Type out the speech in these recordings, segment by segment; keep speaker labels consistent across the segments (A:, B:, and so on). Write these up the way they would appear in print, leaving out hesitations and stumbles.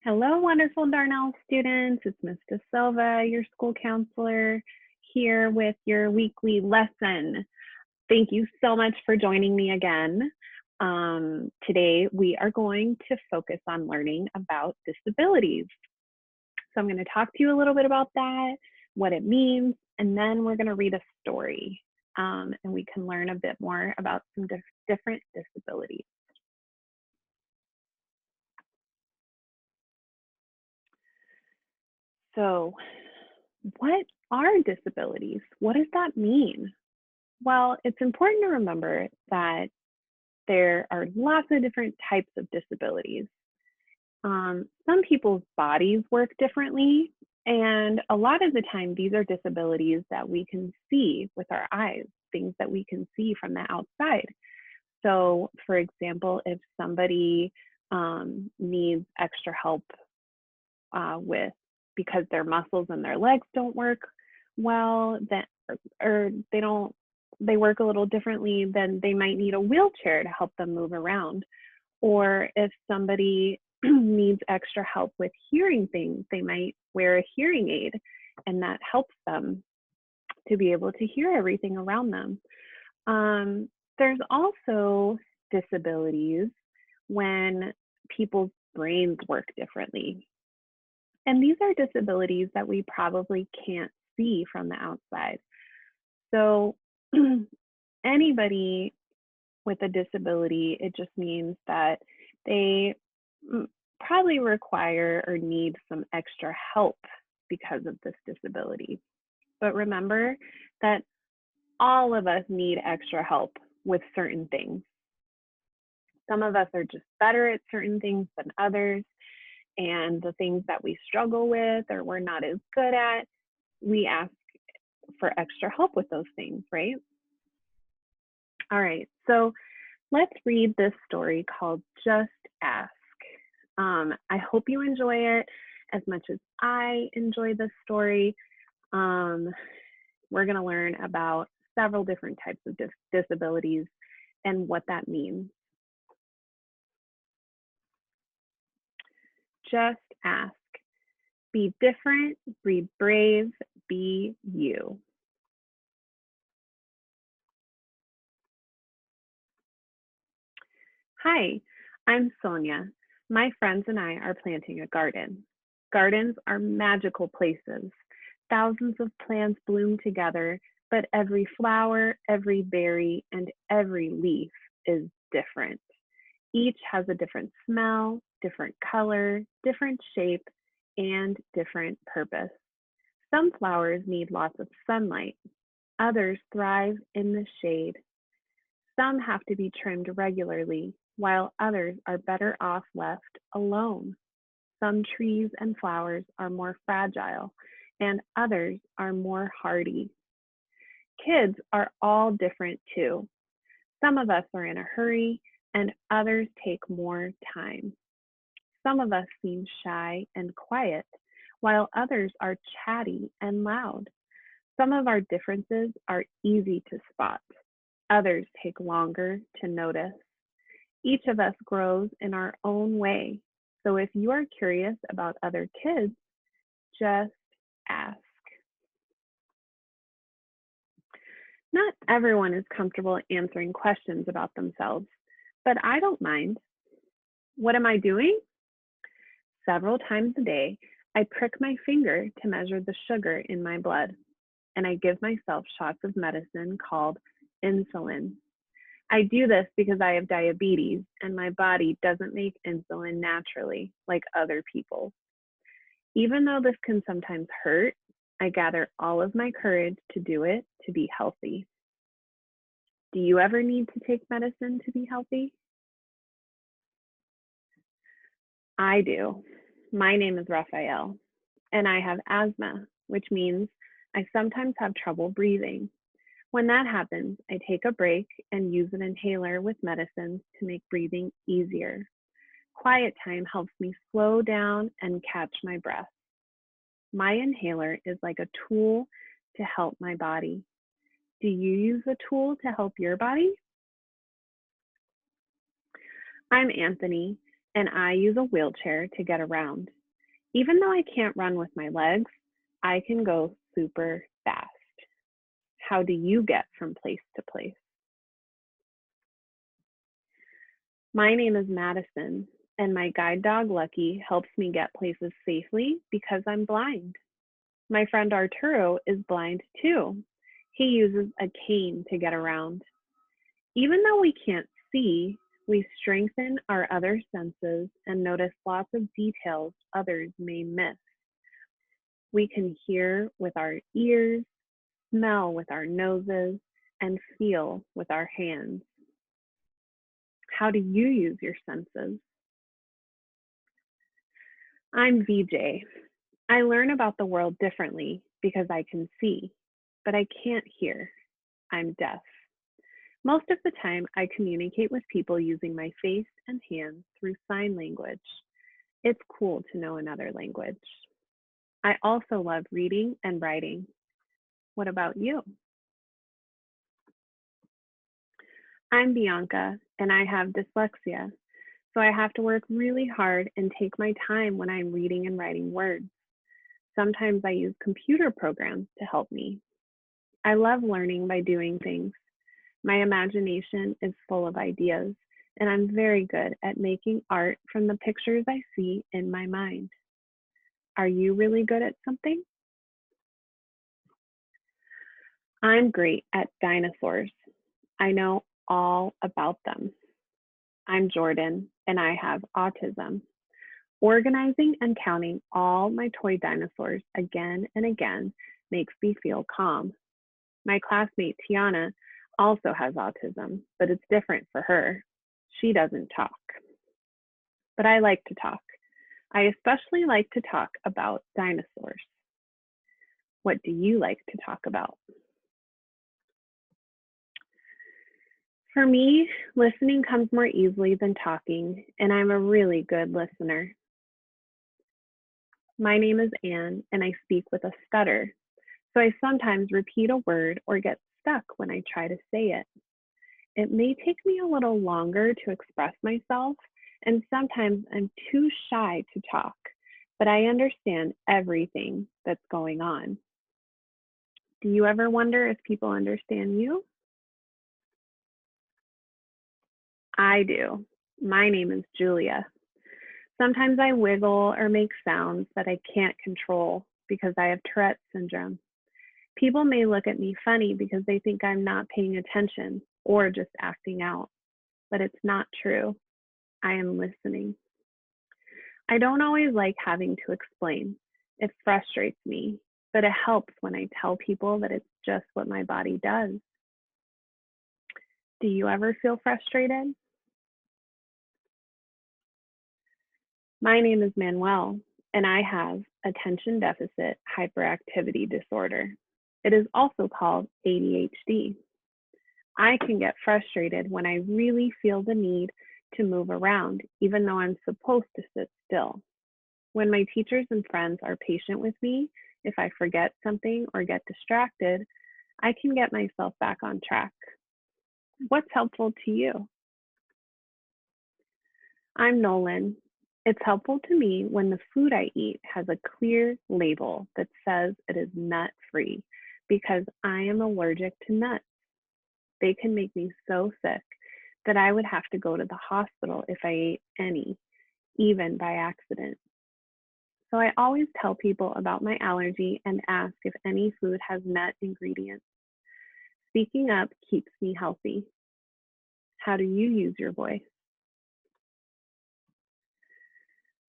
A: Hello, wonderful Darnell students. It's Ms. De Silva, your school counselor, here with your weekly lesson. Thank you so much for joining me again. Today, we are going to focus on learning about disabilities. So I'm going to talk to you a little bit about that, what it means, and then we're going to read a story, and we can learn a bit more about some different disabilities. So, what are disabilities? What does that mean? Well, it's important to remember that there are lots of different types of disabilities. Some people's bodies work differently, and a lot of the time, these are disabilities that we can see with our eyes, things that we can see from the outside. So, for example, if somebody needs extra help with because their muscles and their legs don't work well, then or they work a little differently, then they might need a wheelchair to help them move around. Or if somebody needs extra help with hearing things, they might wear a hearing aid, and that helps them to be able to hear everything around them. There's also disabilities when people's brains work differently. And these are disabilities that we probably can't see from the outside. So anybody with a disability, it just means that they probably require or need some extra help because of this disability. But remember that all of us need extra help with certain things. Some of us are just better at certain things than others, and the things that we struggle with or we're not as good at, we ask for extra help with those things, right? All right, so let's read this story called Just Ask. I hope you enjoy it as much as I enjoy this story. We're going to learn about several different types of disabilities and what that means. Just ask. Be different, be brave, be you. Hi, I'm Sonia. My friends and I are planting a garden. Gardens are magical places. Thousands of plants bloom together, but every flower, every berry, and every leaf is different. Each has a different smell, different color, different shape, and different purpose. Some flowers need lots of sunlight. Others thrive in the shade. Some have to be trimmed regularly, while others are better off left alone. Some trees and flowers are more fragile, and others are more hardy. Kids are all different too. Some of us are in a hurry, and others take more time. Some of us seem shy and quiet, while others are chatty and loud. Some of our differences are easy to spot. Others take longer to notice. Each of us grows in our own way. So if you are curious about other kids, just ask. Not everyone is comfortable answering questions about themselves, but I don't mind. What am I doing? Several times a day, I prick my finger to measure the sugar in my blood, and I give myself shots of medicine called insulin. I do this because I have diabetes and my body doesn't make insulin naturally like other people. Even though this can sometimes hurt, I gather all of my courage to do it to be healthy. Do you ever need to take medicine to be healthy? I do. My name is Raphael, and I have asthma, which means I sometimes have trouble breathing. When that happens, I take a break and use an inhaler with medicines to make breathing easier. Quiet time helps me slow down and catch my breath. My inhaler is like a tool to help my body. Do you use a tool to help your body? I'm Anthony, and I use a wheelchair to get around. Even though I can't run with my legs, I can go super fast. How do you get from place to place? My name is Madison, and my guide dog Lucky helps me get places safely because I'm blind. My friend Arturo is blind too. He uses a cane to get around. Even though we can't see, we strengthen our other senses and notice lots of details others may miss. We can hear with our ears, smell with our noses, and feel with our hands. How do you use your senses? I'm VJ. I learn about the world differently because I can see, but I can't hear. I'm deaf. Most of the time, I communicate with people using my face and hands through sign language. It's cool to know another language. I also love reading and writing. What about you? I'm Bianca, and I have dyslexia, so I have to work really hard and take my time when I'm reading and writing words. Sometimes I use computer programs to help me. I love learning by doing things. My imagination is full of ideas, and I'm very good at making art from the pictures I see in my mind. Are you really good at something? I'm great at dinosaurs. I know all about them. I'm Jordan, and I have autism. Organizing and counting all my toy dinosaurs again and again makes me feel calm. My classmate Tiana also has autism, but it's different for her. She doesn't talk. But I like to talk. I especially like to talk about dinosaurs. What do you like to talk about? For me, listening comes more easily than talking, and I'm a really good listener. My name is Anne, and I speak with a stutter, so I sometimes repeat a word or get stuck when I try to say it. It may take me a little longer to express myself, and sometimes I'm too shy to talk, but I understand everything that's going on. Do you ever wonder if people understand you? I do. My name is Julia. Sometimes I wiggle or make sounds that I can't control because I have Tourette's syndrome. People may look at me funny because they think I'm not paying attention or just acting out, but it's not true. I am listening. I don't always like having to explain. It frustrates me, but it helps when I tell people that it's just what my body does. Do you ever feel frustrated? My name is Manuel, and I have attention deficit hyperactivity disorder. It is also called ADHD. I can get frustrated when I really feel the need to move around, even though I'm supposed to sit still. When my teachers and friends are patient with me, if I forget something or get distracted, I can get myself back on track. What's helpful to you? I'm Nolan. It's helpful to me when the food I eat has a clear label that says it is nut free because I am allergic to nuts. They can make me so sick that I would have to go to the hospital if I ate any, even by accident. So I always tell people about my allergy and ask if any food has nut ingredients. Speaking up keeps me healthy. How do you use your voice?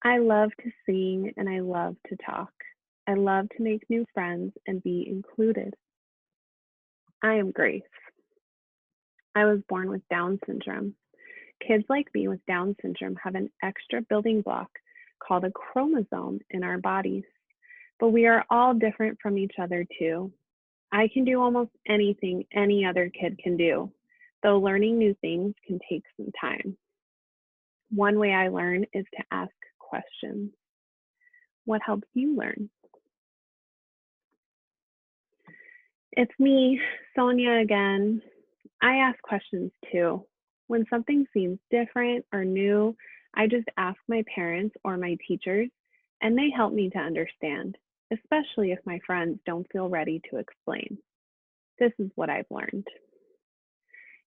A: I love to sing and I love to talk. I love to make new friends and be included. I am Grace. I was born with Down syndrome. Kids like me with Down syndrome have an extra building block called a chromosome in our bodies, but we are all different from each other too. I can do almost anything any other kid can do, though learning new things can take some time. One way I learn is to ask questions. What helps you learn? It's me, Sonia again. I ask questions too. When something seems different or new, I just ask my parents or my teachers, and they help me to understand, especially if my friends don't feel ready to explain. This is what I've learned.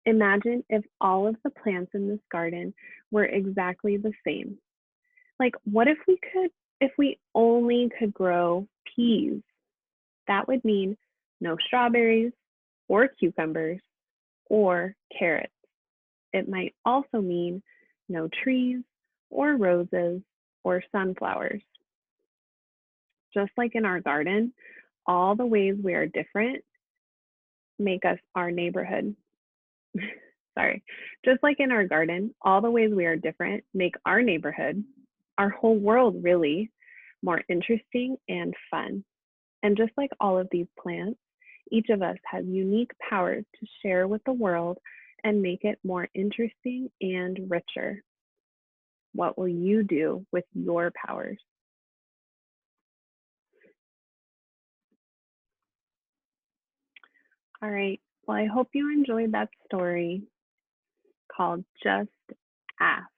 A: Imagine if all of the plants in this garden were exactly the same. Like, what if we only could grow peas? That would mean no strawberries or cucumbers or carrots. It might also mean no trees or roses or sunflowers. Just like in our garden, all the ways we are different make us our neighborhood. Sorry. Just like in our garden, all the ways we are different make our neighborhood, our whole world really, more interesting and fun. And just like all of these plants, each of us has unique powers to share with the world and make it more interesting and richer. What will you do with your powers? All right. Well, I hope you enjoyed that story called Just Ask.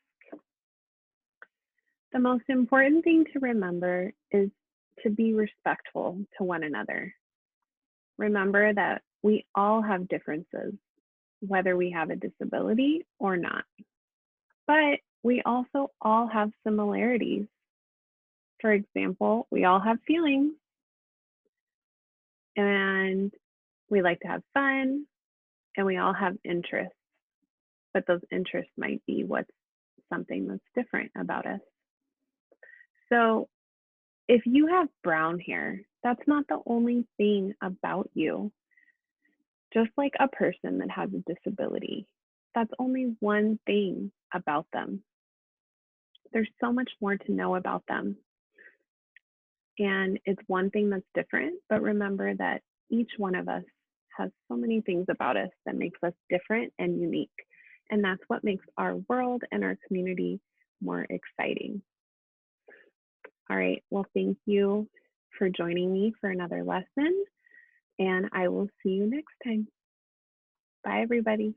A: The most important thing to remember is to be respectful to one another. Remember that we all have differences, whether we have a disability or not. But we also all have similarities. For example, we all have feelings and we like to have fun and we all have interests, but those interests might be what's something that's different about us. So if you have brown hair, that's not the only thing about you. Just like a person that has a disability, that's only one thing about them. There's so much more to know about them. And it's one thing that's different, but remember that each one of us has so many things about us that makes us different and unique. And that's what makes our world and our community more exciting. All right, well, thank you for joining me for another lesson, and I will see you next time. Bye, everybody.